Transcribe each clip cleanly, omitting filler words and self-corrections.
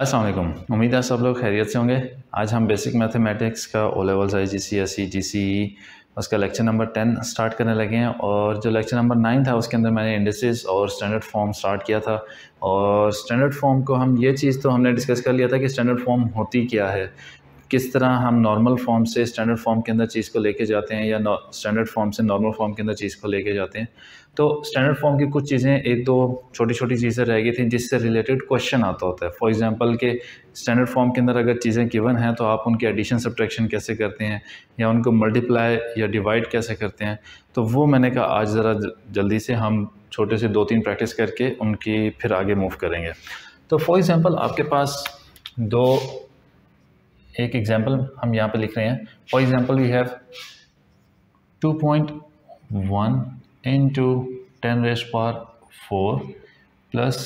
अस्सलाम वालेकुम। उम्मीद है सब लोग खैरियत से होंगे। आज हम बेसिक मैथमेटिक्स का ओ लेवल्स IGCSE GCE उसका लेक्चर नंबर 10 स्टार्ट करने लगे हैं और जो लेक्चर नंबर 9 था उसके अंदर मैंने इंडिसेस और स्टैंडर्ड फॉर्म स्टार्ट किया था। और स्टैंडर्ड फॉर्म को हम ये चीज़ तो हमने डिस्कस कर लिया था कि स्टैंडर्ड फॉर्म होती क्या है, किस तरह हम नॉर्मल फॉर्म से स्टैंडर्ड फॉर्म के अंदर चीज़ को लेके जाते हैं या स्टैंडर्ड फॉर्म से नॉर्मल फॉर्म के अंदर चीज़ को लेके जाते हैं। तो स्टैंडर्ड फॉर्म की कुछ चीज़ें एक दो छोटी छोटी चीज़ें रह गई थी जिससे रिलेटेड क्वेश्चन आता होता है। फॉर एग्जांपल के स्टैंडर्ड फॉर्म के अंदर अगर चीज़ें गिवन हैं तो आप उनके एडिशन सब्ट्रैक्शन कैसे करते हैं या उनको मल्टीप्लाई या डिवाइड कैसे करते हैं। तो वो मैंने कहा आज ज़रा जल्दी से हम छोटे से 2-3 प्रैक्टिस करके उनकी फिर आगे मूव करेंगे। तो फॉर एग्ज़ाम्पल आपके पास एक एग्जाम्पल हम यहाँ पे लिख रहे हैं। For example we have 2.1 into 10⁻⁴ plus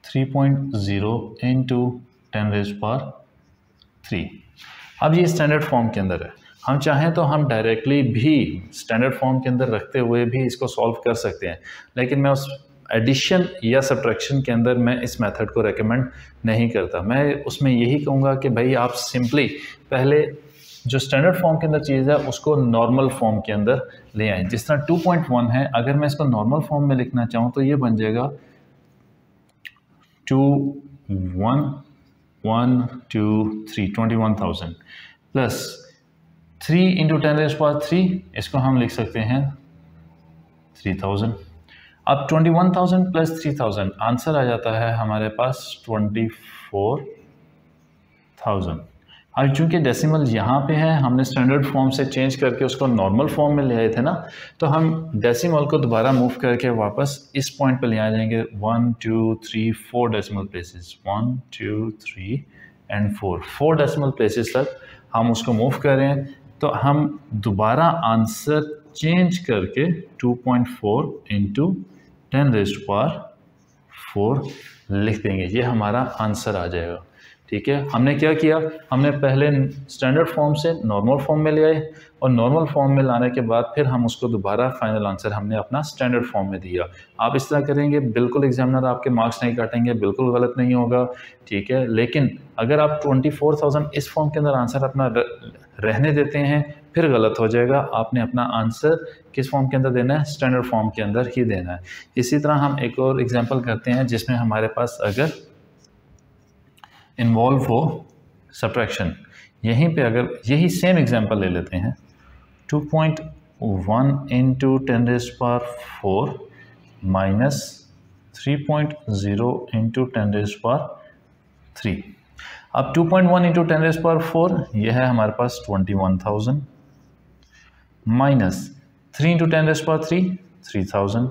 3.0 into 10⁻3। अब ये स्टैंडर्ड फॉर्म के अंदर है। हम चाहें तो हम डायरेक्टली भी स्टैंडर्ड फॉर्म के अंदर रखते हुए भी इसको सॉल्व कर सकते हैं, लेकिन मैं उस एडिशन या सब्ट्रैक्शन के अंदर मैं इस मेथड को रेकमेंड नहीं करता। मैं उसमें यही कहूँगा कि भाई आप सिंपली पहले जो स्टैंडर्ड फॉर्म के अंदर चीज़ है उसको नॉर्मल फॉर्म के अंदर ले आएँ। जिस तरह 2.1 है, अगर मैं इसको नॉर्मल फॉर्म में लिखना चाहूँ तो ये बन जाएगा 21,000 प्लस 3 इंटू 10⁻3, इसको हम लिख सकते हैं 3000। अब 21,000 प्लस 3000 आंसर आ जाता है हमारे पास 24,000। अब चूंकि डेसिमल यहाँ पे है, हमने स्टैंडर्ड फॉर्म से चेंज करके उसको नॉर्मल फॉर्म में ले आए थे ना, तो हम डेसिमल को दोबारा मूव करके वापस इस पॉइंट पे ले आ जाएंगे। 1 2 3 4 decimal places, 1 2 3 and 4 decimal places तक हम उसको मूव कर रहे हैं। तो हम दोबारा आंसर चेंज करके 2.4 इंटू 10⁻⁴ लिख देंगे, ये हमारा आंसर आ जाएगा। ठीक है, हमने क्या किया, हमने पहले स्टैंडर्ड फॉर्म से नॉर्मल फॉर्म में ले आए और नॉर्मल फॉर्म में लाने के बाद फिर हम उसको दोबारा फाइनल आंसर हमने अपना स्टैंडर्ड फॉर्म में दिया। आप इस तरह करेंगे, बिल्कुल एग्जामिनर आपके मार्क्स नहीं काटेंगे, बिल्कुल गलत नहीं होगा। ठीक है, लेकिन अगर आप 24,000 इस फॉर्म के अंदर आंसर अपना रहने देते हैं फिर गलत हो जाएगा। आपने अपना आंसर किस फॉर्म के अंदर देना है, स्टैंडर्ड फॉर्म के अंदर ही देना है। इसी तरह हम एक और एग्जांपल करते हैं जिसमें हमारे पास अगर इन्वॉल्व हो सब्ट्रैक्शन। यहीं पे अगर यही सेम एग्जांपल ले लेते हैं, 2.1 इंटू 10⁻⁴ माइनस 3.0 इंटू 10⁻3। अब 2.1 इंटू 10⁻⁴ यह है हमारे पास 21,000 माइनस 3 इंटू 10⁻3 3000।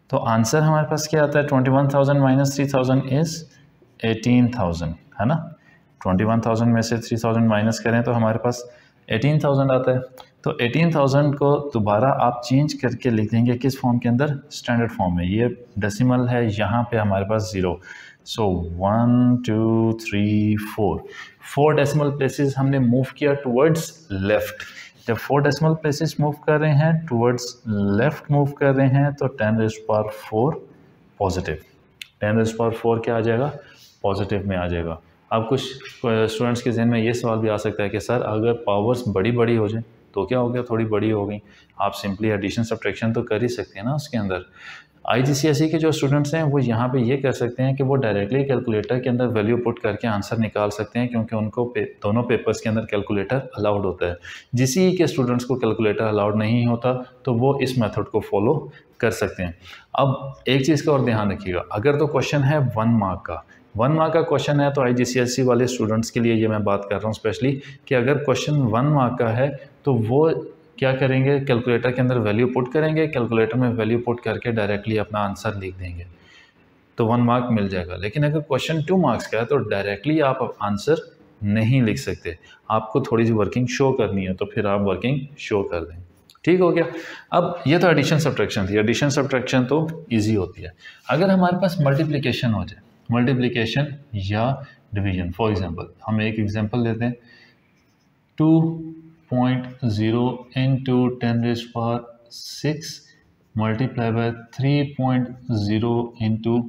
तो आंसर हमारे पास क्या आता है, 21,000 माइनस 3000 इज 18,000, है ना। 21,000 में से 3000 माइनस करें तो हमारे पास 18,000 आता है। तो 18,000 को दोबारा आप चेंज करके लिख देंगे किस फॉर्म के अंदर, स्टैंडर्ड फॉर्म में। ये डेसिमल है, यहाँ पे हमारे पास 0। सो 1 2 3 4 डेसिमल प्लेसेस हमने मूव किया टुवर्ड्स लेफ्ट। जब 4 डेसिमल प्लेसेस मूव कर रहे हैं टुवर्ड्स लेफ्ट मूव कर रहे हैं तो 10⁻⁴ पॉजिटिव, 10⁻⁴ क्या आ जाएगा, पॉजिटिव में आ जाएगा। अब कुछ स्टूडेंट्स के जहन में ये सवाल भी आ सकता है कि सर अगर पावर्स बड़ी बड़ी हो जाए तो क्या हो गया, थोड़ी बड़ी हो गई। आप सिंपली एडिशन सब्ट्रैक्शन तो कर ही सकते हैं ना उसके अंदर। IGCSE के जो स्टूडेंट्स हैं वो यहाँ पे ये कर सकते हैं कि वो डायरेक्टली कैलकुलेटर के अंदर वैल्यू पुट करके आंसर निकाल सकते हैं, क्योंकि उनको दोनों पेपर्स के अंदर कैलकुलेटर अलाउड होता है। GCE के स्टूडेंट्स को कैलकुलेटर अलाउड नहीं होता तो वो इस मेथड को फॉलो कर सकते हैं। अब एक चीज़ का और ध्यान रखिएगा, अगर तो क्वेश्चन है 1 मार्क का, 1 मार्क का क्वेश्चन है तो IGCSE वाले स्टूडेंट्स के लिए ये मैं बात कर रहा हूँ स्पेशली, कि अगर क्वेश्चन 1 मार्क का है तो वो क्या करेंगे, कैलकुलेटर के अंदर वैल्यू पुट करेंगे, कैलकुलेटर में वैल्यू पुट करके डायरेक्टली अपना आंसर लिख देंगे तो 1 मार्क मिल जाएगा। लेकिन अगर क्वेश्चन 2 मार्क्स का है तो डायरेक्टली आप आंसर नहीं लिख सकते, आपको थोड़ी सी वर्किंग शो करनी है, तो फिर आप वर्किंग शो कर दें। ठीक हो गया। अब ये तो एडिशन सब्ट्रैक्शन थी, एडिशन सब्ट्रैक्शन तो ईजी होती है। अगर हमारे पास मल्टीप्लिकेशन हो जाए, मल्टीप्लिकेशन या डिवीजन, फॉर एग्जांपल हम एक एग्जांपल लेते हैं, 2.0 into 10⁻⁶ multiply by 3.0 into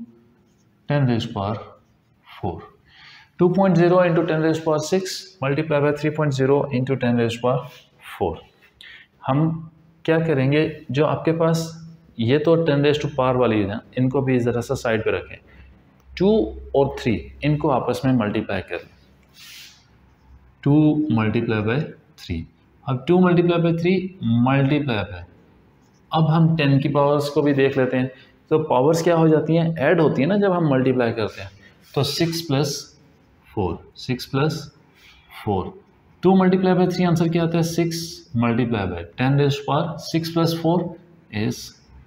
10⁻⁴। 2.0 into 10 raise power 6 multiply bye 3.0 into 10 raise power 4। हम क्या करेंगे, जो आपके पास ये तो 10 रेज़ टू पावर वाली है, इनको भी ज़रा सा साइड पे रखें। 2 और 3 इनको आपस में मल्टीप्लाई करें। 2 मल्टीप्लाई बाय 3, अब 2 मल्टीप्लाई बाय 3 मल्टीप्लाई बाय, अब हम 10 की पावर्स को भी देख लेते हैं। तो पावर्स क्या हो जाती हैं, ऐड होती है ना जब हम मल्टीप्लाई करते हैं। तो 6 plus 4, 6 plus 4, 2 multiply by 3 answer क्या आता है, 6 multiply by 10 raise power 6 plus 4 is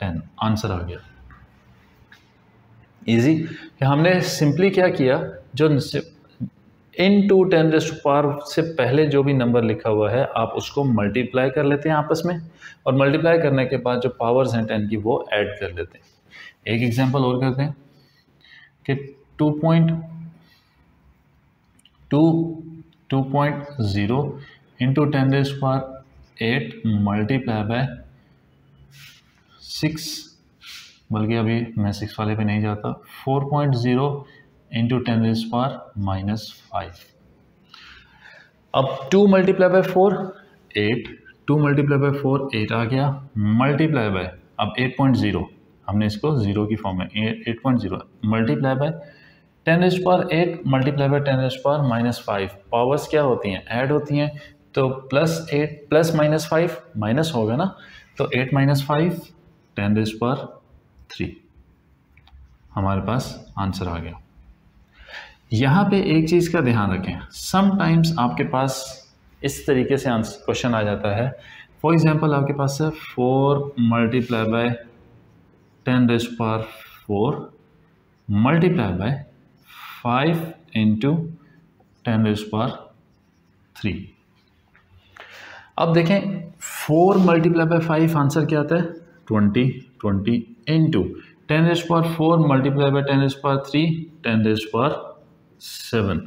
10, answer आ गया। इजी कि हमने सिंपली क्या किया, जो इनटू 10 रेज़ टू पावर से पहले जो भी नंबर लिखा हुआ है आप उसको मल्टीप्लाई कर लेते हैं आपस में, और मल्टीप्लाई करने के बाद जो पावर्स हैं 10 की वो ऐड कर लेते हैं। एक एग्जांपल और करते हैं कि 2.0 into 10 raise to power 8 multiply by 6, बल्कि अभी मैं 6 वाले पे नहीं जाता, 4.0 इंटू 10 रेज़ टू पावर -5। अब 2 मल्टीप्लाई बाय 4 8, 2 मल्टीप्लाई बाय 4 8 आ गया, मल्टीप्लाई बाय अब 8.0, हमने इसको 0 की फॉर्म में 8.0 multiply by 10 raise to power 8 multiply by 10 raise to power -5। Powers क्या होती हैं, ऐड होती हैं, तो +8 प्लस -5 माइनस होगा ना, तो 8 - 5 10 रेज़ टू पावर 3 हमारे पास आंसर आ गया। यहाँ पे एक चीज़ का ध्यान रखें, समटाइम्स आपके पास इस तरीके से आंसर क्वेश्चन आ जाता है। फॉर एग्जांपल आपके पास है 4 multiply by 10 raise to power 4 multiply by 5 into 10 raise to power 3। अब देखें 4 मल्टीप्लाई बाय 5 आंसर क्या आता है, 20 into 10 raise to power 4 multiply by 10 raise to power 3 10 raise to power 7,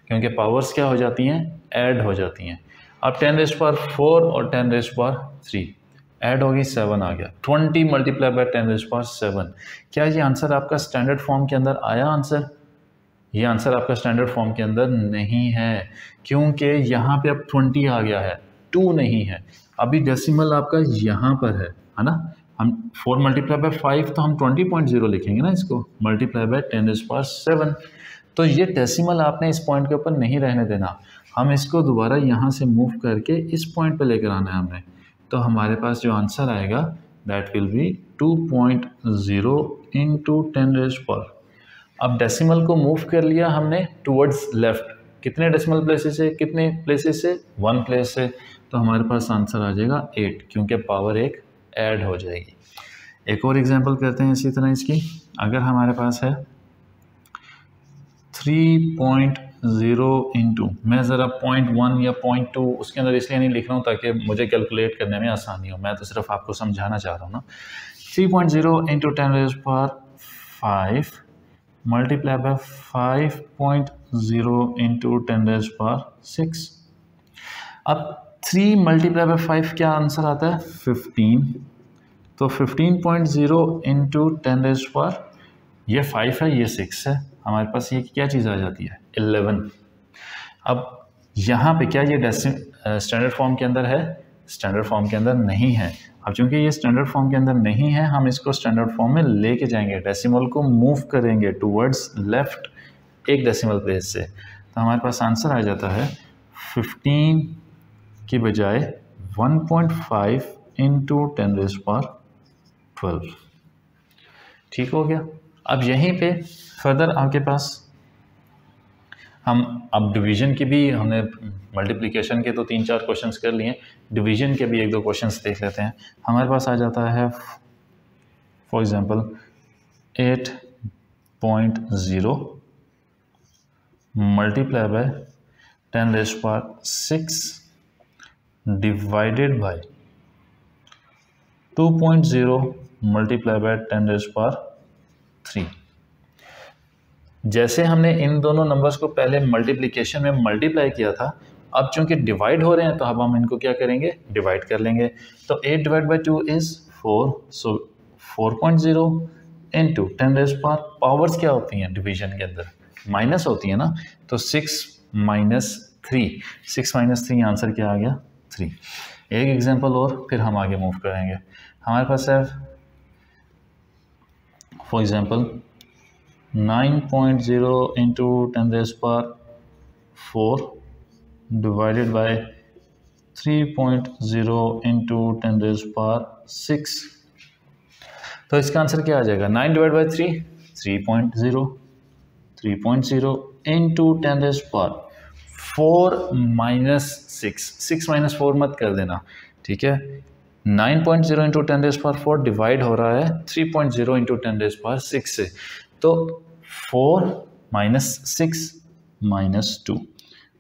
क्योंकि पावर्स क्या हो जाती हैं, ऐड हो जाती हैं। अब 10 रेज़ टू पावर 4 और 10 रेज़ टू पावर 3 ऐड होगी, 7 आ गया। 20 multiply by 10 raise to power 7। क्या ये आंसर आपका स्टैंडर्ड फॉर्म के अंदर आया आंसर? ये आंसर आपका स्टैंडर्ड फॉर्म के अंदर नहीं है, क्योंकि यहाँ पे अब 20 आ गया है, 2 नहीं है। अभी डेसिमल आपका यहाँ पर है ना। हम 4 मल्टीप्लाई बाय 5 तो हम 20.0 लिखेंगे ना इसको, multiply by 10 raise to power 7। तो ये डेसिमल आपने इस पॉइंट के ऊपर नहीं रहने देना, हम इसको दोबारा यहाँ से मूव करके इस पॉइंट पे लेकर आना है हमने। तो हमारे पास जो आंसर आएगा that will be 2.0 into 10 raise to power. अब डेसिमल को मूव कर लिया हमने टुवर्ड्स लेफ्ट, कितने डेसिमल प्लेसेस से, कितने प्लेसेस से, 1 प्लेस से, तो हमारे पास आंसर आ जाएगा 8, क्योंकि पावर 1 ऐड हो जाएगी। एक और एग्जांपल करते हैं इसी तरह इसकी। अगर हमारे पास है 3.0 इंटू, मैं ज़रा 0.1 या 0.2 उसके अंदर इसलिए नहीं लिख रहा हूँ ताकि मुझे कैलकुलेट करने में आसानी हो, मैं तो सिर्फ आपको समझाना चाह रहा हूँ ना। 3.0 into 10 raise to power 5 multiply by 5.0 into 10 raise to power 6। अब 3 मल्टीप्लाई बाय 5 क्या आंसर आता है, 15। तो 15.0 इंटू 10 रेज़ टू पावर, ये 5 है, ये 6 है, हमारे पास ये क्या चीज़ आ जाती है, 11। अब यहाँ पे क्या ये स्टैंडर्ड फॉर्म के अंदर है, स्टैंडर्ड फॉर्म के अंदर नहीं है। अब चूंकि ये स्टैंडर्ड फॉर्म के अंदर नहीं है, हम इसको स्टैंडर्ड फॉर्म में लेके जाएंगे, डेसिमल को मूव करेंगे टुवर्ड्स लेफ्ट एक डेसिमल प्लेस से, तो हमारे पास आंसर आ जाता है 15 की बजाय 1.5 इंटू 10 रेज़ टू पावर 12। ठीक हो गया। अब यहीं पे फर्दर आपके पास हम अब डिवीज़न की भी, हमने मल्टीप्लिकेशन के तो 3-4 क्वेश्चंस कर लिए, डिवीज़न के भी 1-2 क्वेश्चंस देख लेते हैं। हमारे पास आ जाता है for example 8.0 multiply by 10 raise to power 6 divided by 2.0 multiply by 10 raise to power 3। जैसे हमने इन दोनों नंबर्स को पहले मल्टीप्लिकेशन में मल्टीप्लाई किया था, अब चूंकि डिवाइड हो रहे हैं तो अब हम इनको क्या करेंगे, डिवाइड कर लेंगे। तो 8 divide by 2 is 4, so 4.0 into 10 raise to power, powers क्या होती हैं डिवीजन के अंदर, माइनस होती है ना, तो 6 माइनस 3 आंसर क्या आ गया 3। एक एग्जांपल और फिर हम आगे मूव करेंगे। हमारे पास है for example 9.0 into 10⁴ divided by 3.0 into 10⁶। तो इसका आंसर क्या आ जाएगा 9 divide by 3 3.0 into 10⁴ minus 6 minus 4 मत कर देना, ठीक है। 9.0 इंटू 10⁴ डिवाइड हो रहा है 3.0 इंटू 10⁶ से, तो 4 माइनस 6 माइनस 2।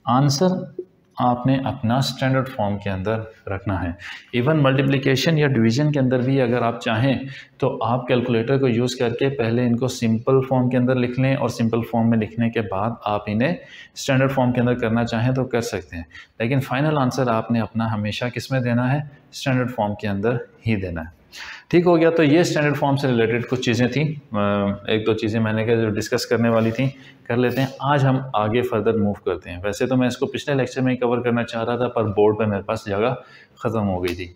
आंसर आपने अपना स्टैंडर्ड फॉर्म के अंदर रखना है। इवन मल्टीप्लिकेशन या डिवीजन के अंदर भी अगर आप चाहें तो आप कैलकुलेटर को यूज़ करके पहले इनको सिंपल फॉर्म के अंदर लिख लें और सिंपल फॉर्म में लिखने के बाद आप इन्हें स्टैंडर्ड फॉर्म के अंदर करना चाहें तो कर सकते हैं, लेकिन फाइनल आंसर आपने अपना हमेशा किस में देना है, स्टैंडर्ड फॉर्म के अंदर ही देना है। ठीक हो गया। तो ये स्टैंडर्ड फॉर्म से रिलेटेड कुछ चीज़ें थी, एक दो चीज़ें मैंने कहा जो डिस्कस करने वाली थी कर लेते हैं। आज हम आगे फर्दर मूव करते हैं। वैसे तो मैं इसको पिछले लेक्चर में ही कवर करना चाह रहा था, पर बोर्ड पे मेरे पास जगह ख़त्म हो गई थी।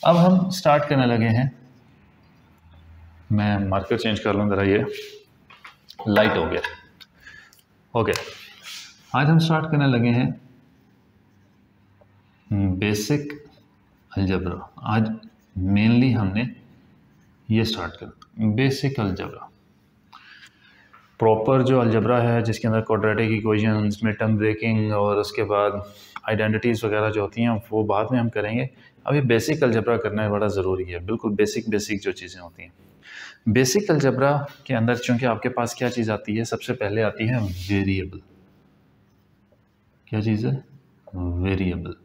अब हम स्टार्ट करने लगे हैं। मैं मार्कर चेंज कर लूँ ज़रा, ये लाइट हो गया। ओके, आज हम स्टार्ट करने लगे हैं बेसिक अलजेब्रा। आज मेनली हमने ये स्टार्ट कर बेसिक अलजेब्रा, प्रॉपर जो अलजेब्रा है जिसके अंदर quadratic equations, mid term breaking और उसके बाद आइडेंटिटीज़ वगैरह जो होती हैं वो बाद में हम करेंगे। अभी बेसिक अलजेब्रा करना बड़ा ज़रूरी है, बिल्कुल बेसिक जो चीज़ें होती हैं। बेसिक अलजेब्रा के अंदर चूँकि आपके पास क्या चीज़ आती है, सबसे पहले आती है वेरिएबल। क्या चीज़ है? वेरिएबल।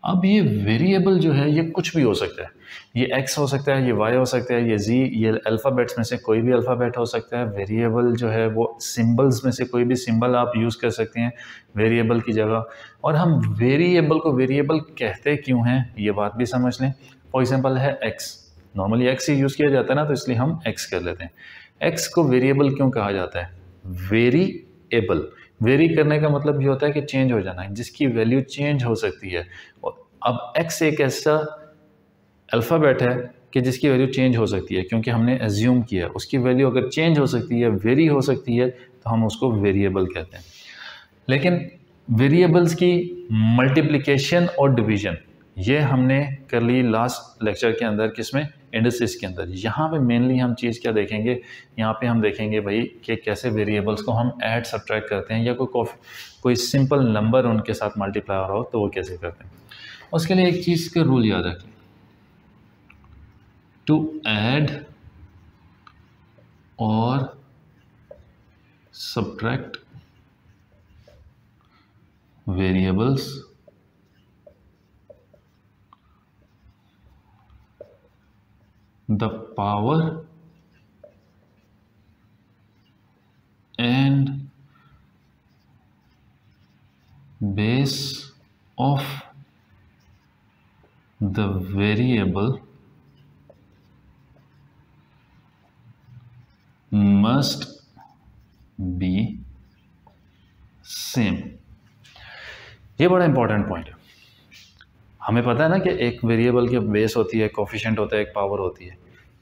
अब ये वेरिएबल जो है ये कुछ भी हो सकता है, ये x हो सकता है, ये y हो सकता है, ये z, ये अल्फ़ाबेट्स में से कोई भी अल्फ़ाबेट हो सकता है। वेरिएबल जो है वो सिंबल्स में से कोई भी सिंबल आप यूज़ कर सकते हैं वेरिएबल की जगह। और हम वेरिएबल को वेरिएबल कहते क्यों हैं ये बात भी समझ लें। फॉर एग्जांपल है x, नॉर्मली x ही यूज़ किया जाता है ना, तो इसलिए हम x कर लेते हैं। x को वेरिएबल क्यों कहा जाता है? वेरिएबल, वेरी करने का मतलब ये होता है कि चेंज हो जाना है, जिसकी वैल्यू चेंज हो सकती है। अब x एक ऐसा अल्फ़ाबेट है कि जिसकी वैल्यू चेंज हो सकती है, क्योंकि हमने एज्यूम किया उसकी वैल्यू अगर चेंज हो सकती है, वेरी हो सकती है, तो हम उसको वेरिएबल कहते हैं। लेकिन वेरिएबल्स की मल्टीप्लिकेशन और डिवीजन ये हमने कर ली लास्ट लेक्चर के अंदर, किसमें? इंडिसेस के अंदर। यहाँ पे मेनली हम चीज़ क्या देखेंगे, यहाँ पे हम देखेंगे भाई कि कैसे वेरिएबल्स को हम ऐड सब्ट्रैक्ट करते हैं, या कोई सिंपल नंबर उनके साथ मल्टीप्लाई हो रहा हो तो वो कैसे करते हैं। उसके लिए एक चीज़ का रूल याद रखें, टू ऐड और subtract variables the power and base of the variable must be same। ये बड़ा इंपॉर्टेंट पॉइंट है। हमें पता है ना कि एक वेरिएबल की बेस होती है, कोफिशिएंट होता है, एक पावर होती है,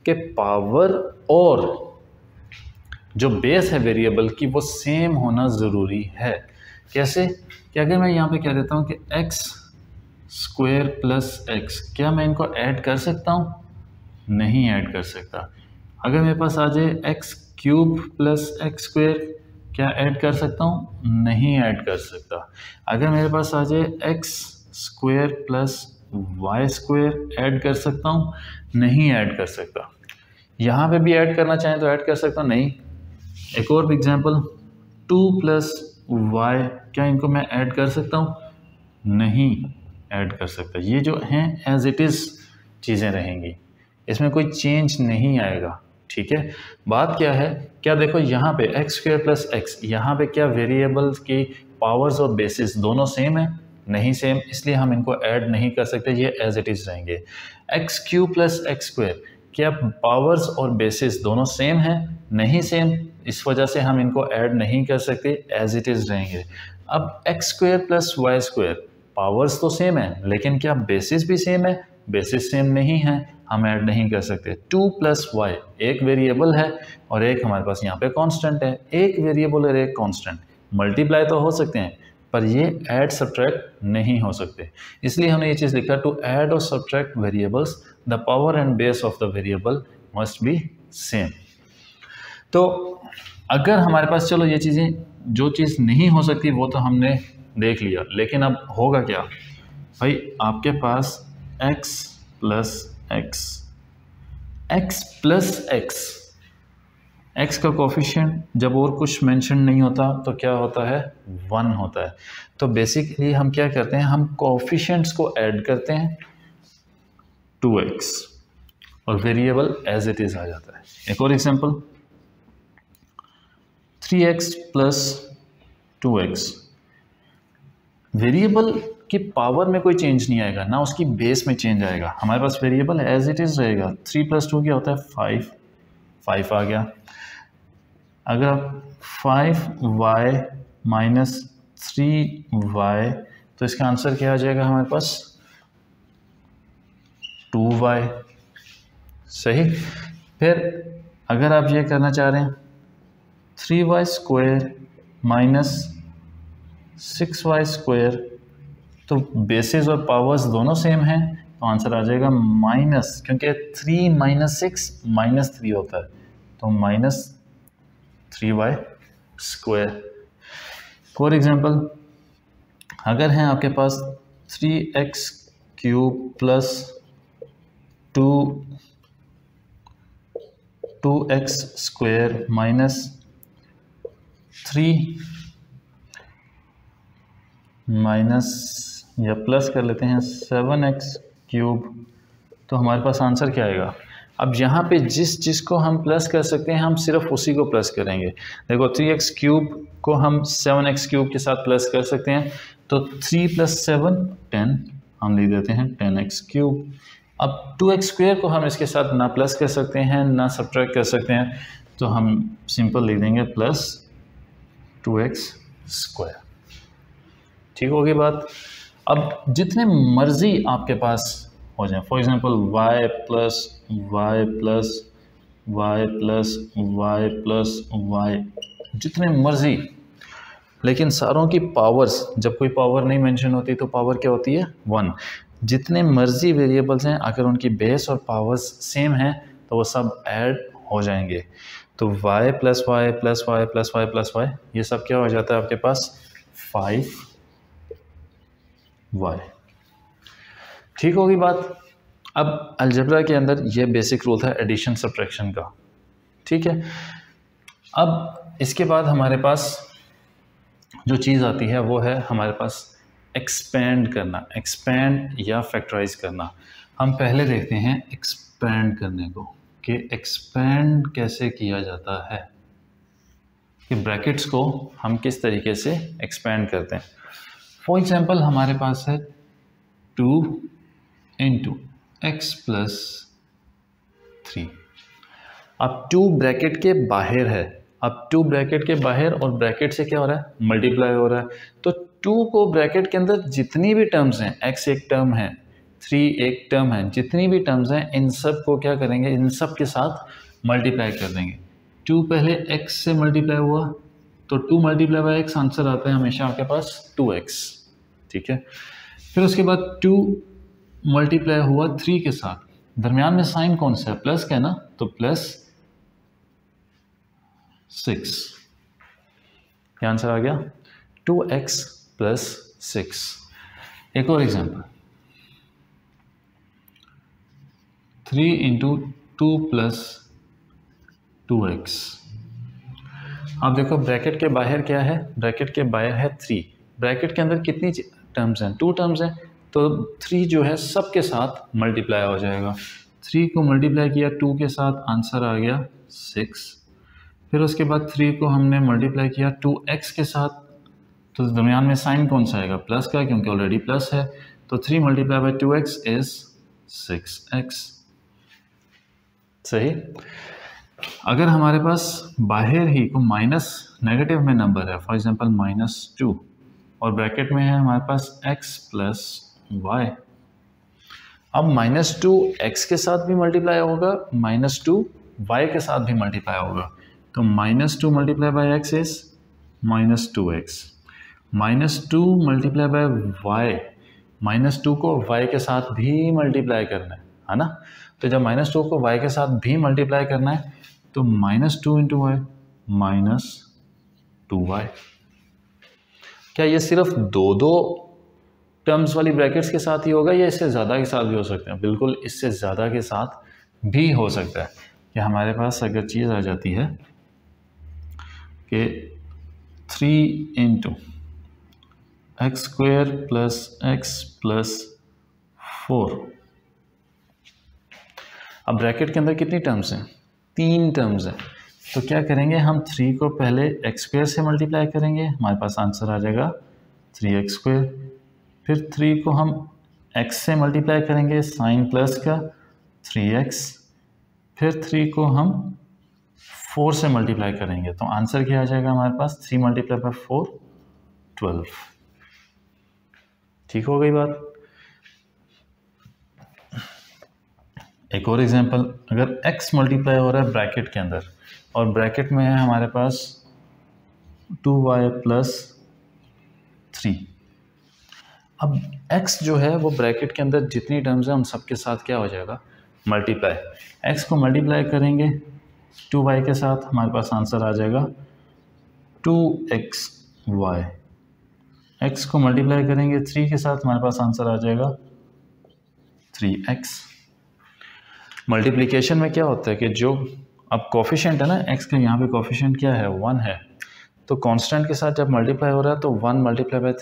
कि पावर और जो बेस है वेरिएबल की वो सेम होना ज़रूरी है। कैसे? कि अगर मैं यहाँ पे कह देता हूँ कि x² + x, क्या मैं इनको ऐड कर सकता हूँ? नहीं ऐड कर सकता। अगर मेरे पास आ जाए x³ + x², क्या ऐड कर सकता हूँ? नहीं ऐड कर सकता। अगर मेरे पास आ जाए x² + y², ऐड कर सकता हूँ? नहीं ऐड कर सकता। यहाँ पे भी ऐड करना चाहें तो ऐड कर सकता हूँ, नहीं। एक और एग्जांपल 2 + y, क्या इनको मैं ऐड कर सकता हूँ? नहीं ऐड कर सकता। ये जो हैं एज इट इज़ चीज़ें रहेंगी, इसमें कोई चेंज नहीं आएगा। ठीक है, बात क्या है, क्या देखो यहाँ पे x² + x, यहाँ पे क्या वेरिएबल्स की पावर्स और बेसिस दोनों सेम है? नहीं सेम, इसलिए हम इनको ऐड नहीं कर सकते, ये एज इट इज़ रहेंगे। x³ + x², क्या पावर्स और बेसिस दोनों सेम हैं? नहीं सेम, इस वजह से हम इनको ऐड नहीं कर सकते, एज इट इज़ रहेंगे। अब x square plus y square, powers तो सेम है लेकिन क्या बेसिस भी सेम है? बेसिस सेम नहीं है, हम ऐड नहीं कर सकते। 2 प्लस वाई, एक वेरिएबल है और एक हमारे पास यहाँ पे कांस्टेंट है। एक वेरिएबल और एक कांस्टेंट मल्टीप्लाई तो हो सकते हैं पर ये ऐड सब्ट्रैक्ट नहीं हो सकते, इसलिए हमने ये चीज़ लिखा, टू ऐड और subtract variables the power and base of the variable must be same. तो अगर हमारे पास, चलो ये चीज़ें, जो चीज़ नहीं हो सकती वो तो हमने देख लिया, लेकिन अब होगा क्या भाई? आपके पास x plus x, x plus x, x का कोफिशिएंट जब और कुछ मेंशन नहीं होता तो क्या होता है? 1 होता है। तो बेसिकली हम क्या करते हैं, हम कोफिशिएंट्स को ऐड करते हैं 2x और वेरिएबल एज इट इज़ आ जाता है। एक और example, 3x plus 2x, variable की पावर में कोई चेंज नहीं आएगा, ना उसकी बेस में चेंज आएगा, हमारे पास वेरिएबल एज इट इज़ रहेगा। 3 प्लस 2 क्या होता है? 5 आ गया। अगर 5y माइनस 3y, तो इसका आंसर क्या आ जाएगा हमारे पास? 2y। सही। फिर अगर आप ये करना चाह रहे हैं 3y square minus 6y square, तो बेसिस और पावर्स दोनों सेम हैं, तो आंसर आ जाएगा माइनस, क्योंकि 3 माइनस 6 माइनस 3 होता है, तो minus 3y square. For example, अगर हैं आपके पास 3x cube plus 2x square minus 3 minus या प्लस कर लेते हैं 7x क्यूब, तो हमारे पास आंसर क्या आएगा? अब यहाँ पे जिस जिसको हम प्लस कर सकते हैं हम सिर्फ उसी को प्लस करेंगे। देखो 3x क्यूब को हम 7x क्यूब के साथ प्लस कर सकते हैं, तो 3 प्लस 7 10, हम लिख देते हैं 10x क्यूब। अब 2x स्क्वायर को हम इसके साथ ना प्लस कर सकते हैं ना सब्ट्रैक्ट कर सकते हैं, तो हम सिंपल लिख देंगे प्लस 2x स्क्वायर। ठीक होगी बात। अब जितने मर्जी आपके पास हो जाए, for example y plus y plus y plus y plus y, जितने मर्जी, लेकिन सारों की पावर्स, जब कोई पावर नहीं मेंशन होती तो पावर क्या होती है? 1। जितने मर्जी वेरिएबल्स हैं, अगर उनकी बेस और पावर्स सेम हैं तो वो सब ऐड हो जाएंगे। तो y plus y plus y plus y plus y, ये सब क्या हो जाता है आपके पास? 5y। ठीक होगी बात। अब अलजेब्रा के अंदर ये बेसिक रूल था एडिशन सब्ट्रैक्शन का, ठीक है। अब इसके बाद हमारे पास जो चीज़ आती है वो है हमारे पास एक्सपेंड करना, एक्सपेंड या फैक्टराइज करना। हम पहले देखते हैं एक्सपेंड करने को, कि एक्सपेंड कैसे किया जाता है, कि ब्रैकेट्स को हम किस तरीके से एक्सपेंड करते हैं। फॉर एग्जांपल हमारे पास है 2 इंटू एक्स प्लस 3। अब 2 ब्रैकेट के बाहर है, अब 2 ब्रैकेट के बाहर और ब्रैकेट से क्या हो रहा है? मल्टीप्लाई हो रहा है। तो 2 को ब्रैकेट के अंदर जितनी भी टर्म्स हैं, x एक टर्म है, 3 एक टर्म है, जितनी भी टर्म्स हैं इन सब को क्या करेंगे? इन सब के साथ मल्टीप्लाई कर देंगे। 2 पहले x से मल्टीप्लाई हुआ तो 2 मल्टीप्लाई बाई x आंसर आता है हमेशा आपके पास 2x, ठीक है। फिर उसके बाद 2 मल्टीप्लाई हुआ 3 के साथ, दरमियान में साइन कौन सा है? प्लस का है ना, तो प्लस 6, क्या आंसर आ गया? 2x plus 6। एक और एग्जांपल, 3 इंटू 2 प्लस 2x। आप देखो ब्रैकेट के बाहर क्या है? ब्रैकेट के बाहर है 3, ब्रैकेट के अंदर कितनी टर्म्स हैं? 2 टर्म्स हैं, तो 3 जो है सब के साथ मल्टीप्लाई हो जाएगा। 3 को मल्टीप्लाई किया 2 के साथ, आंसर आ गया 6। फिर उसके बाद 3 को हमने मल्टीप्लाई किया 2x के साथ, तो दरमियान में साइन कौन सा आएगा? प्लस का, क्योंकि ऑलरेडी प्लस है। तो 3 multiply by 2x is 6x। सही। अगर हमारे पास बाहर ही को माइनस नेगेटिव में नंबर है, फॉर एग्जांपल -2, और ब्रैकेट में है हमारे पास x प्लस वाई। अब -2 x के साथ भी मल्टीप्लाई होगा, -2 y के साथ भी मल्टीप्लाई होगा, तो -2 multiply by x is -2x, -2 multiply by y, -2 को y के साथ भी मल्टीप्लाई करना है ना। तो जब -2 को y के साथ भी मल्टीप्लाई करना है तो -2 इंटू वाई -2y। क्या ये सिर्फ दो टर्म्स वाली ब्रैकेट्स के साथ ही होगा या इससे ज़्यादा के साथ भी हो सकते हैं? बिल्कुल इससे ज़्यादा के साथ भी हो सकता है कि हमारे पास अगर चीज़ आ जाती है कि 3 into x square plus x plus 4। अब ब्रैकेट के अंदर कितनी टर्म्स हैं? 3 टर्म्स हैं। तो क्या करेंगे, हम 3 को पहले एक्स स्क्वायर से मल्टीप्लाई करेंगे, हमारे पास आंसर आ जाएगा 3x स्क्वायर। फिर 3 को हम x से मल्टीप्लाई करेंगे, साइन प्लस का 3x। फिर 3 को हम 4 से मल्टीप्लाई करेंगे, तो आंसर क्या आ जाएगा हमारे पास? 3 मल्टीप्लाई बाई 4 12। ठीक हो गई बात। एक और एग्जांपल, अगर x मल्टीप्लाई हो रहा है ब्रैकेट के अंदर और ब्रैकेट में है हमारे पास 2y प्लस 3। अब x जो है वो ब्रैकेट के अंदर जितनी टर्म्स हैं उन सब के साथ क्या हो जाएगा? मल्टीप्लाई। x को मल्टीप्लाई करेंगे 2y के साथ, हमारे पास आंसर आ जाएगा 2xy। x को मल्टीप्लाई करेंगे 3 के साथ, हमारे पास आंसर आ जाएगा 3x। मल्टीप्लिकेशन में क्या होता है कि जो अब कोफिशिएंट है ना x का, यहाँ पे कोफिशिएंट क्या है? 1 है। तो कांस्टेंट के साथ जब मल्टीप्लाई हो रहा है तो 1 मल्टीप्लाई बाई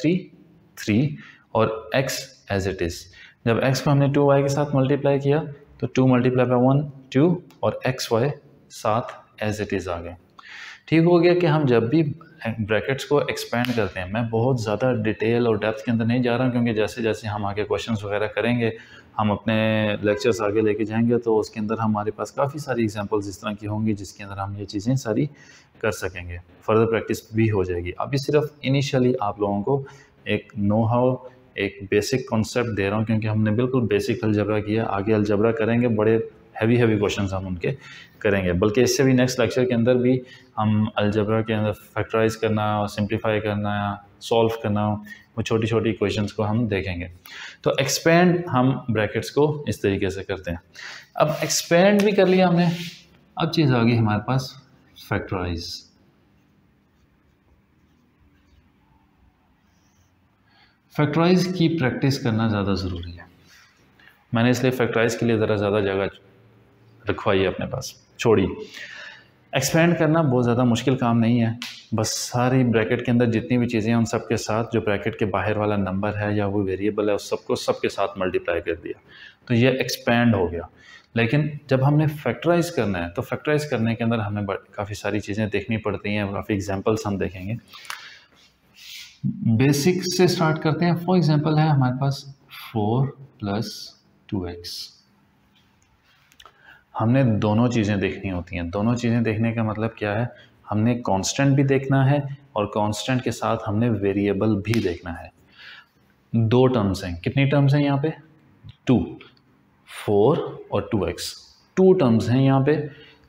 3 और x एज इट इज़। जब x को हमने 2y के साथ मल्टीप्लाई किया तो 2 मल्टीप्लाई बाई 1 2 और xy साथ एज इट इज़ आ गए। ठीक हो गया कि हम जब भी ब्रैकेट्स को एक्सपेंड करते हैं, मैं बहुत ज़्यादा डिटेल और डेप्थ के अंदर नहीं जा रहा हूँ क्योंकि जैसे जैसे हम आगे क्वेश्चंस वगैरह करेंगे, हम अपने लेक्चर्स आगे लेके जाएंगे तो उसके अंदर हमारे पास काफ़ी सारी एग्जांपल्स इस तरह की होंगी जिसके अंदर हम ये चीज़ें सारी कर सकेंगे, फर्दर प्रैक्टिस भी हो जाएगी। अभी सिर्फ इनिशियली आप लोगों को एक नो हाउ, एक बेसिक कॉन्सेप्ट दे रहा हूँ क्योंकि हमने बिल्कुल बेसिक अलजबरा किया। आगे अलजबरा करेंगे, बड़े हैवी क्वेश्चंस हम उनके करेंगे, बल्कि इससे भी नेक्स्ट लेक्चर के अंदर भी हम अलजबरा के अंदर फैक्टराइज करना और सिंप्लीफाई करना, सॉल्व करना, वो छोटी छोटी इक्वेशंस को हम देखेंगे। तो एक्सपेंड हम ब्रैकेट्स को इस तरीके से करते हैं। अब एक्सपेंड भी कर लिया हमने, अब चीज़ आ गई हमारे पास फैक्टराइज। फैक्टराइज की प्रैक्टिस करना ज़्यादा ज़रूरी है। मैंने इसलिए फैक्टराइज के लिए ज़रा ज़्यादा जगह रखवाई है अपने पास, छोड़ी। एक्सपेंड करना बहुत ज़्यादा मुश्किल काम नहीं है, बस सारी ब्रैकेट के अंदर जितनी भी चीज़ें हैं उन सब के साथ जो ब्रैकेट के बाहर वाला नंबर है या वो वेरिएबल है उस सबको सबके साथ मल्टीप्लाई कर दिया, तो ये एक्सपेंड हो गया। लेकिन जब हमने फैक्टराइज करना है तो फैक्टराइज करने के अंदर हमें काफ़ी सारी चीज़ें देखनी पड़ती हैं, काफ़ी एग्जाम्पल्स हम देखेंगे। बेसिक से स्टार्ट करते हैं। फॉर एग्जाम्पल है हमारे पास 4 + 2x। हमने दोनों चीज़ें देखनी होती हैं। दोनों चीज़ें देखने का मतलब क्या है? हमने कांस्टेंट भी देखना है और कांस्टेंट के साथ हमने वेरिएबल भी देखना है। 2 टर्म्स हैं। कितनी टर्म्स हैं यहाँ पे? 2, 4 और 2x। 2 टर्म्स हैं यहाँ पे।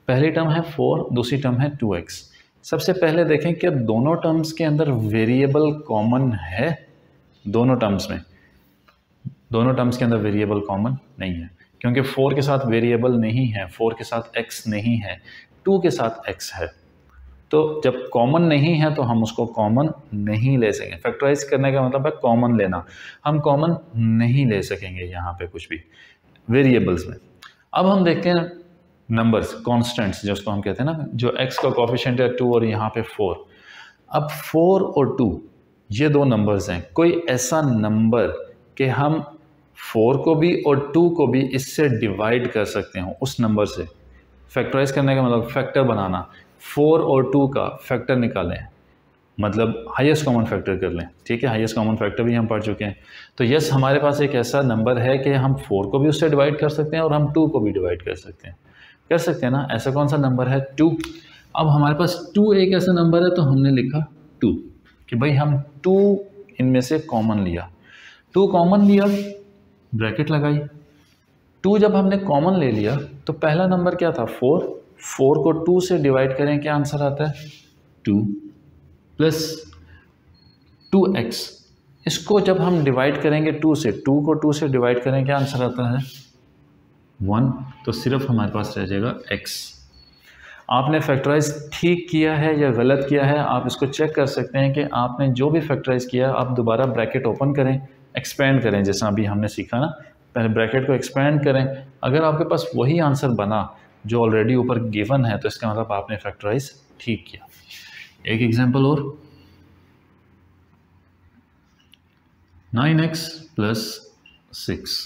पहली टर्म है 4, दूसरी टर्म है 2x। सबसे पहले देखें कि दोनों टर्म्स के अंदर वेरिएबल कॉमन है। दोनों टर्म्स में, दोनों टर्म्स के अंदर वेरिएबल कॉमन नहीं है क्योंकि 4 के साथ वेरिएबल नहीं है, 4 के साथ x नहीं है, 2 के साथ x है। तो जब कॉमन नहीं है तो हम उसको कॉमन नहीं ले सकेंगे। फैक्टराइज करने का मतलब है कॉमन लेना। हम कॉमन नहीं ले सकेंगे यहाँ पे कुछ भी वेरिएबल्स में। अब हम देखते हैं नंबर्स, कॉन्स्टेंट्स जिसको हम कहते हैं ना, जो x का कोफिशिएंट है 2 और यहाँ पे 4। अब 4 और 2 ये 2 नंबर्स हैं। कोई ऐसा नंबर कि हम 4 को भी और 2 को भी इससे डिवाइड कर सकते हो उस नंबर से। फैक्टराइज करने का मतलब फैक्टर बनाना। 4 और 2 का फैक्टर निकालें, मतलब हाईएस्ट कॉमन फैक्टर कर लें। ठीक है, हाईएस्ट कॉमन फैक्टर भी हम पढ़ चुके हैं। तो यस, हमारे पास एक ऐसा नंबर है कि हम 4 को भी उससे डिवाइड कर सकते हैं और हम 2 को भी डिवाइड कर सकते हैं। कर सकते हैं ना। ऐसा कौन सा नंबर है 2। अब हमारे पास 2 एक ऐसा नंबर है तो हमने लिखा 2 कि भाई हम 2 इनमें से कॉमन लिया। 2 कॉमन लिया, ब्रैकेट लगाई। 2 जब हमने कॉमन ले लिया तो पहला नंबर क्या था 4। 4 को 2 से डिवाइड करें, क्या आंसर आता है 2 प्लस 2x। इसको जब हम डिवाइड करेंगे 2 से, 2 को 2 से डिवाइड करें, क्या आंसर आता है 1। तो सिर्फ हमारे पास रह जाएगा x। आपने फैक्टराइज ठीक किया है या गलत किया है, आप इसको चेक कर सकते हैं कि आपने जो भी फैक्टराइज किया आप दोबारा ब्रैकेट ओपन करें, एक्सपेंड करें, जैसा अभी हमने सीखा ना, पहले ब्रैकेट को एक्सपेंड करें। अगर आपके पास वही आंसर बना जो ऑलरेडी ऊपर गिवन है तो इसका मतलब आपने फैक्टराइज ठीक किया। एक एग्जांपल और, 9x प्लस 6।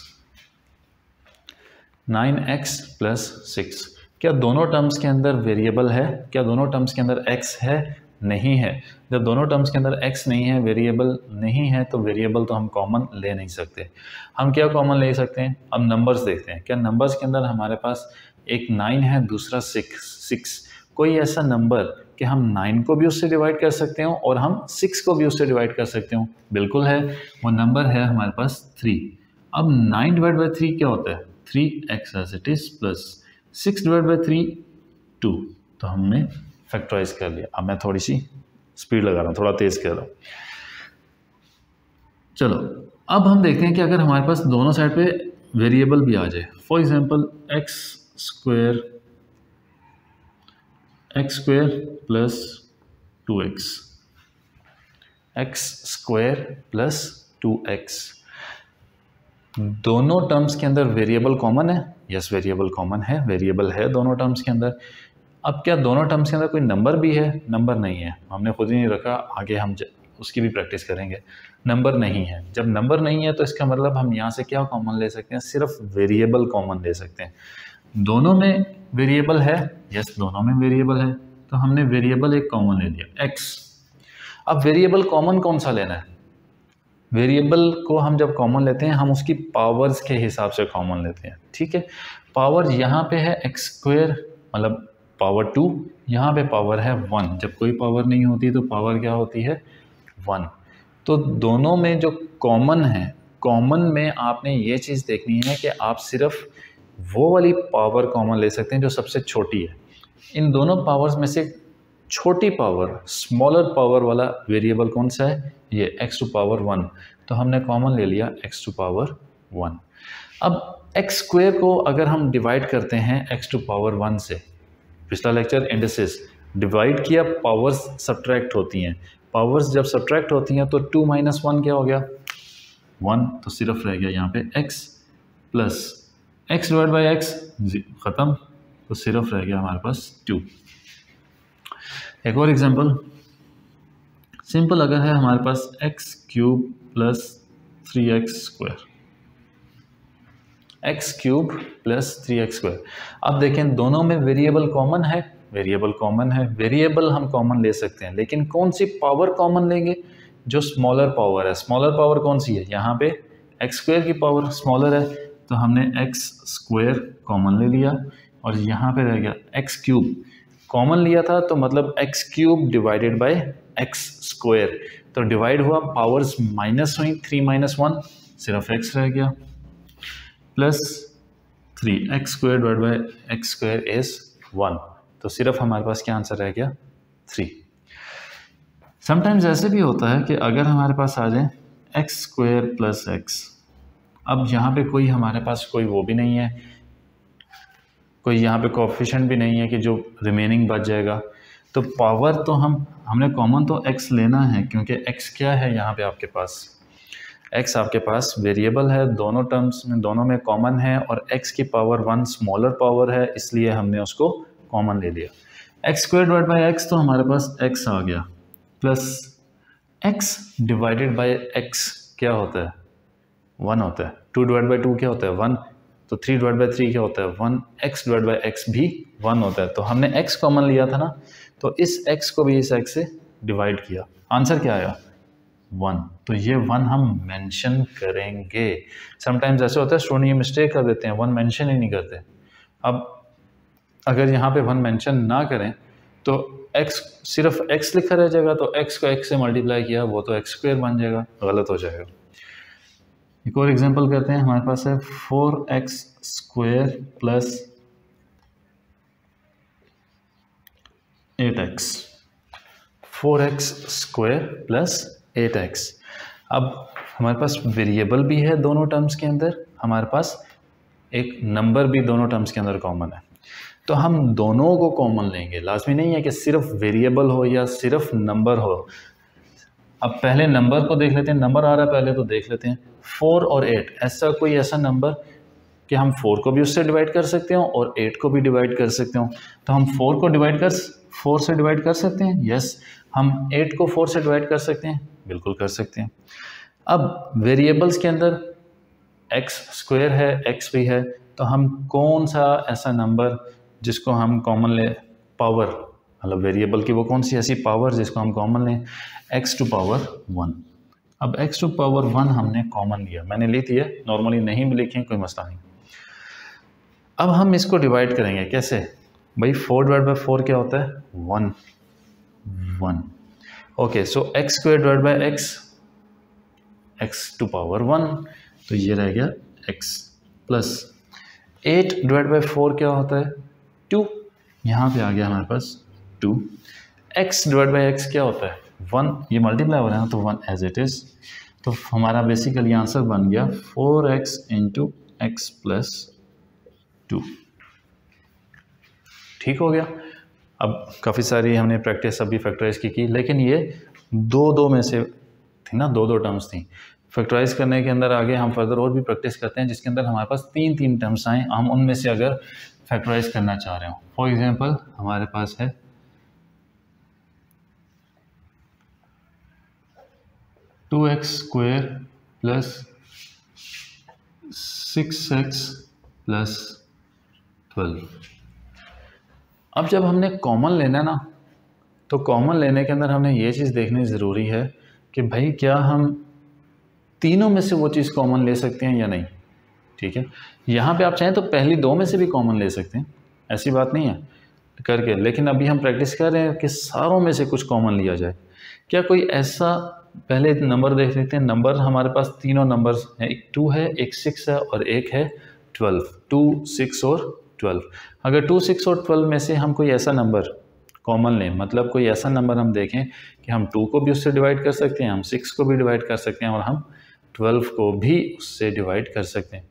9x प्लस 6 क्या दोनों टर्म्स के अंदर वेरिएबल है? क्या दोनों टर्म्स के अंदर x है? नहीं है। जब दोनों टर्म्स के अंदर x नहीं है, वेरिएबल नहीं है, तो वेरिएबल तो हम कॉमन ले नहीं सकते। हम क्या कॉमन ले सकते हैं? अब नंबर्स देखते हैं। क्या नंबर्स के अंदर हमारे पास एक 9 है, दूसरा 6। कोई ऐसा नंबर कि हम 9 को भी उससे डिवाइड कर सकते हो और हम 6 को भी उससे डिवाइड कर सकते हो? बिल्कुल है। वो नंबर है हमारे पास 3। अब 9 डिवाइड बाई 3 क्या होता है? 3x as it is plus 6 divide by 3 2। तो हमने फैक्टराइज कर लिया। अब मैं थोड़ी सी स्पीड लगा रहा हूँ, थोड़ा तेज कर रहा हूँ। चलो अब हम देखते हैं कि अगर हमारे पास दोनों साइड पे वेरिएबल भी आ जाए, for example x square plus 2x, x square plus 2x। दोनों टर्म्स के अंदर वेरिएबल कॉमन है? यस, वेरिएबल कॉमन है, वेरिएबल है दोनों टर्म्स के अंदर। अब क्या दोनों टर्म्स के अंदर कोई नंबर भी है? नंबर नहीं है, हमने खुद ही नहीं रखा, आगे हम उसकी भी प्रैक्टिस करेंगे। नंबर नहीं है। जब नंबर नहीं है तो इसका मतलब हम यहाँ से क्या कॉमन ले सकते हैं? सिर्फ वेरिएबल कॉमन ले सकते हैं। दोनों में वेरिएबल है? यस, दोनों में वेरिएबल है, तो हमने वेरिएबल एक कॉमन ले लिया x। अब वेरिएबल कॉमन कौन सा लेना है? वेरिएबल को हम जब कॉमन लेते हैं हम उसकी पावर्स के हिसाब से कॉमन लेते हैं, ठीक है। पावर यहाँ पे है x स्क्वायर मतलब पावर 2, यहाँ पे पावर है 1। जब कोई पावर नहीं होती तो पावर क्या होती है? 1। तो दोनों में जो कॉमन है, कॉमन में आपने ये चीज़ देखनी है कि आप सिर्फ वो वाली पावर कॉमन ले सकते हैं जो सबसे छोटी है। इन दोनों पावर्स में से छोटी पावर, स्मॉलर पावर वाला वेरिएबल कौन सा है? ये x टू पावर 1। तो हमने कॉमन ले लिया x टू पावर 1। अब x स्क्वायर को अगर हम डिवाइड करते हैं x टू पावर 1 से, पिछला लेक्चर इंडिसेस डिवाइड किया, पावर्स सब्ट्रैक्ट होती हैं। पावर्स जब सब्ट्रैक्ट होती हैं तो 2 माइनस 1 क्या हो गया? 1। तो सिर्फ रह गया यहाँ पे x plus x divide by x ख़त्म, तो सिर्फ रह गया हमारे पास 2। एक और एग्जांपल सिंपल, अगर है हमारे पास x cube plus 3x square, x cube plus 3x square. अब देखें दोनों में वेरिएबल कॉमन है, वेरिएबल कॉमन है, वेरिएबल हम कॉमन ले सकते हैं, लेकिन कौन सी पावर कॉमन लेंगे? जो स्मॉलर पावर है। स्मॉलर पावर कौन सी है? यहाँ पे x स्क्वायर की पावर स्मॉलर है, तो हमने x स्क्वायर कॉमन ले लिया और यहाँ पे रह गया x क्यूब। कॉमन लिया था तो मतलब x cube divided by x square, तो डिवाइड हुआ, पावर्स माइनस हुई, 3 माइनस 1 सिर्फ x रह गया, plus 3x square divide by x square is 1। तो सिर्फ हमारे पास क्या आंसर रह गया? 3। समटाइम्स ऐसे भी होता है कि अगर हमारे पास आ जाए x स्क्वायर प्लस x, अब यहाँ पे कोई हमारे पास कोई वो भी नहीं है, कोई यहाँ पे कोएफिशिएंट भी नहीं है कि जो रिमेनिंग बच जाएगा, तो पावर तो हमने कॉमन तो x लेना है, क्योंकि x क्या है यहाँ पे आपके पास? x आपके पास वेरिएबल है, दोनों टर्म्स में, दोनों में कॉमन है, और x की पावर 1 स्मॉलर पावर है, इसलिए हमने उसको कॉमन ले लिया। x square divide by x, तो हमारे पास x आ गया, plus x divided by x क्या होता है? 1 होता है। 2 डिवाइड बाई 2 क्या होता है? 1। तो 3 डिवाइड बाई 3 क्या होता है? 1। x डिवाइड बाई x भी 1 होता है। तो हमने x कॉमन लिया था ना, तो इस x को भी इस x से डिवाइड किया, आंसर क्या आया? 1। तो ये 1 हम मेंशन करेंगे। समटाइम्स ऐसे होता है स्टूडेंट ये मिस्टेक कर देते हैं, 1 मेंशन ही नहीं करते। अब अगर यहाँ पे 1 मेंशन ना करें तो x सिर्फ x लिखा रह जाएगा, तो x को x से मल्टीप्लाई किया वो तो x स्क्वायर बन जाएगा, गलत हो जाएगा। एक और एग्जांपल करते हैं, हमारे पास है 4x square plus 8x, 4x square plus 8x। अब हमारे पास वेरिएबल भी है दोनों टर्म्स के अंदर, हमारे पास एक नंबर भी दोनों टर्म्स के अंदर कॉमन है, तो हम दोनों को कॉमन लेंगे। लाजमी नहीं है कि सिर्फ वेरिएबल हो या सिर्फ नंबर हो। अब पहले नंबर को देख लेते हैं, नंबर आ रहा है पहले तो देख लेते हैं। 4 और 8, ऐसा नंबर कि हम 4 को भी उससे डिवाइड कर सकते हो और 8 को भी डिवाइड कर सकते हो। तो हम 4 को 4 से डिवाइड कर सकते हैं, यस। हम 8 को 4 से डिवाइड कर सकते हैं, बिल्कुल कर सकते हैं। अब वेरिएबल्स के अंदर x स्क्वायर है, x भी है, तो हम कौन सा ऐसा नंबर जिसको हम कॉमन ले, पावर मतलब वेरिएबल की वो कौन सी ऐसी पावर जिसको हम कॉमन लें, x टू पावर 1। अब x टू पावर 1 हमने कॉमन लिया, मैंने ली थी, नॉर्मली नहीं भी लिखें कोई मसला नहीं। अब हम इसको डिवाइड करेंगे कैसे भाई, 4 डिवाइड बाई 4 क्या होता है, 1 1। Okay, so x square divide by x to power 1, तो ये रह गया x प्लस 8 डिवाइड बाई 4 क्या होता है, 2, यहाँ पे आ गया हमारे पास 2। x डिवाइड बाई x क्या होता है, 1, ये मल्टीप्लाई हो रहा है ना, तो 1 एज इट इज़। तो हमारा बेसिकली आंसर बन गया 4x इंटू एक्स प्लस 2। ठीक हो गया। अब काफ़ी सारी हमने प्रैक्टिस अभी फैक्टराइज की, लेकिन ये दो में से थी ना, दो टर्म्स थी। फैक्टराइज करने के अंदर आगे हम फर्दर और भी प्रैक्टिस करते हैं जिसके अंदर हमारे पास 3 टर्म्स आए, हम उनमें से अगर फैक्टराइज करना चाह रहे हो। फॉर एग्जांपल हमारे पास है 2x square plus 6x plus 12। अब जब हमने कॉमन लेना ना, तो कॉमन लेने के अंदर हमने ये चीज़ देखनी ज़रूरी है कि भाई क्या हम तीनों में से वो चीज़ कॉमन ले सकते हैं या नहीं। ठीक है, यहाँ पे आप चाहें तो पहली 2 में से भी कॉमन ले सकते हैं, ऐसी बात नहीं है करके, लेकिन अभी हम प्रैक्टिस कर रहे हैं कि सारों में से कुछ कॉमन लिया जाए। क्या कोई ऐसा, पहले नंबर देख लेते हैं। नंबर हमारे पास तीनों नंबर्स हैं, एक 2 है, एक 6 है और एक है 12। 2, 6 और 12। अगर 2, 6 और 12 में से हम कोई ऐसा नंबर कॉमन लें, मतलब कोई ऐसा नंबर हम देखें कि हम 2 को भी उससे डिवाइड कर सकते हैं, हम 6 को भी डिवाइड कर सकते हैं और हम 12 को भी उससे डिवाइड कर सकते हैं,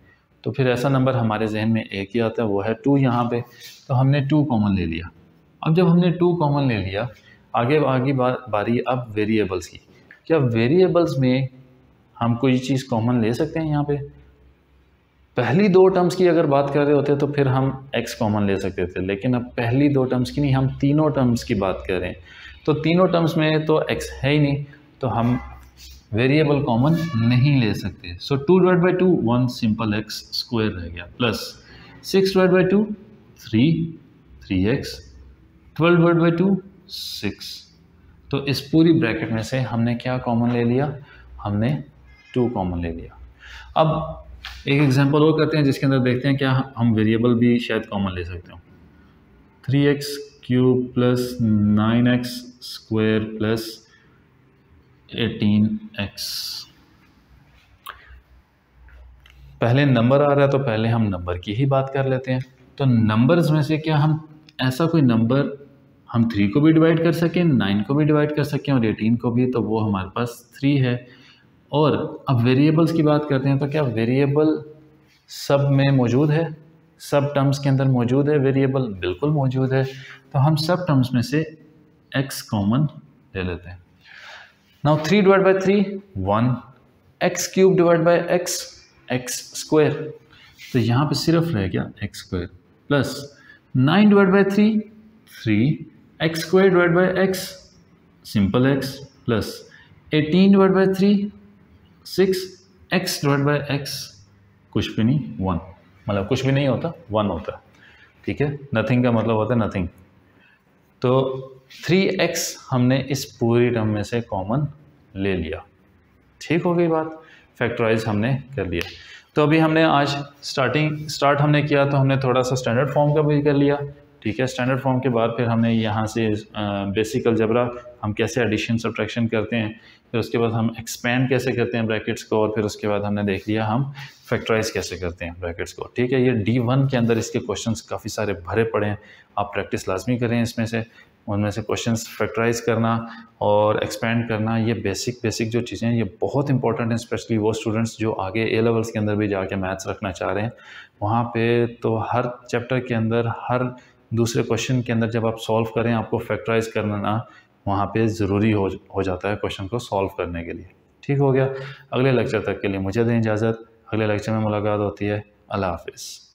तो फिर ऐसा नंबर हमारे जहन में एक ही आता है, वो है 2 यहाँ पे। तो हमने 2 कॉमन ले लिया। अब जब हमने 2 कॉमन ले लिया, आगे बारी अब वेरिएबल्स की। क्या वेरिएबल्स में हम कोई चीज़ कॉमन ले सकते हैं? यहाँ पे पहली 2 टर्म्स की अगर बात कर रहे होते तो फिर हम x कॉमन ले सकते थे, लेकिन अब पहली 2 टर्म्स की नहीं, हम तीनों टर्म्स की बात कर रहे हैं। तो तीनों टर्म्स में तो x है ही नहीं, तो हम वेरिएबल कॉमन नहीं ले सकते। सो 2 divide by 2 1 simple x square रह गया, plus 6 divide by 2 3x, 12 divide by 2 6। तो इस पूरी ब्रैकेट में से हमने क्या कॉमन ले लिया, हमने 2 कॉमन ले लिया। अब एक एग्जांपल और करते हैं जिसके अंदर देखते हैं क्या हम वेरिएबल भी शायद कॉमन ले सकते हो। 3x cube plus 9x square plus 18x। पहले नंबर आ रहा है तो पहले हम नंबर की ही बात कर लेते हैं। तो नंबर्स में से क्या हम ऐसा कोई नंबर हम 3 को भी डिवाइड कर सकें, 9 को भी डिवाइड कर सकें और 18 को भी, तो वो हमारे पास 3 है। और अब वेरिएबल्स की बात करते हैं, तो क्या वेरिएबल सब में मौजूद है, सब टर्म्स के अंदर मौजूद है वेरिएबल? बिल्कुल मौजूद है। तो हम सब टर्म्स में से x कॉमन ले लेते हैं। Now 3 divide by 3 1, x cube divide by x square, तो यहाँ पे सिर्फ रह गया x square, plus 9 divide by 3 x square divide by x simple x, plus 18 divide by 3 6 x divide by x कुछ भी नहीं 1, मतलब कुछ भी नहीं होता 1 होता है। ठीक है, नथिंग का मतलब होता है नथिंग। तो 3x हमने इस पूरी टर्म में से कॉमन ले लिया। ठीक हो गई बात, फैक्टराइज हमने कर लिया। तो अभी हमने आज स्टार्ट हमने किया, तो हमने थोड़ा सा स्टैंडर्ड फॉर्म का भी कर लिया, ठीक है। स्टैंडर्ड फॉर्म के बाद फिर हमने यहाँ से बेसिक अलजेब्रा हम कैसे एडिशन सब्ट्रैक्शन करते हैं, फिर उसके बाद हम एक्सपेंड कैसे करते हैं ब्रैकेट्स को, और फिर उसके बाद हमने देख लिया हम फैक्टराइज कैसे करते हैं ब्रैकेट्स को, ठीक है। ये D1 के अंदर इसके क्वेश्चंस काफ़ी सारे भरे पड़े हैं, आप प्रैक्टिस लाजमी करें इसमें से। उनमें से क्वेश्चंस फैक्टराइज करना और एक्सपेंड करना, ये बेसिक जो चीज़ें हैं ये बहुत इंपॉर्टेंट हैं, स्पेशली वो स्टूडेंट्स जो आगे A लेवल्स के अंदर भी जाके मैथ्स रखना चाह रहे हैं। वहाँ पे तो हर चैप्टर के अंदर, हर दूसरे क्वेश्चन के अंदर जब आप सॉल्व करें, आपको फैक्टराइज करना वहाँ पे ज़रूरी हो जाता है क्वेश्चन को सॉल्व करने के लिए। ठीक हो गया। अगले लेक्चर तक के लिए मुझे दें इजाज़त, अगले लेक्चर में मुलाकात होती है। अल्लाह हाफिज़।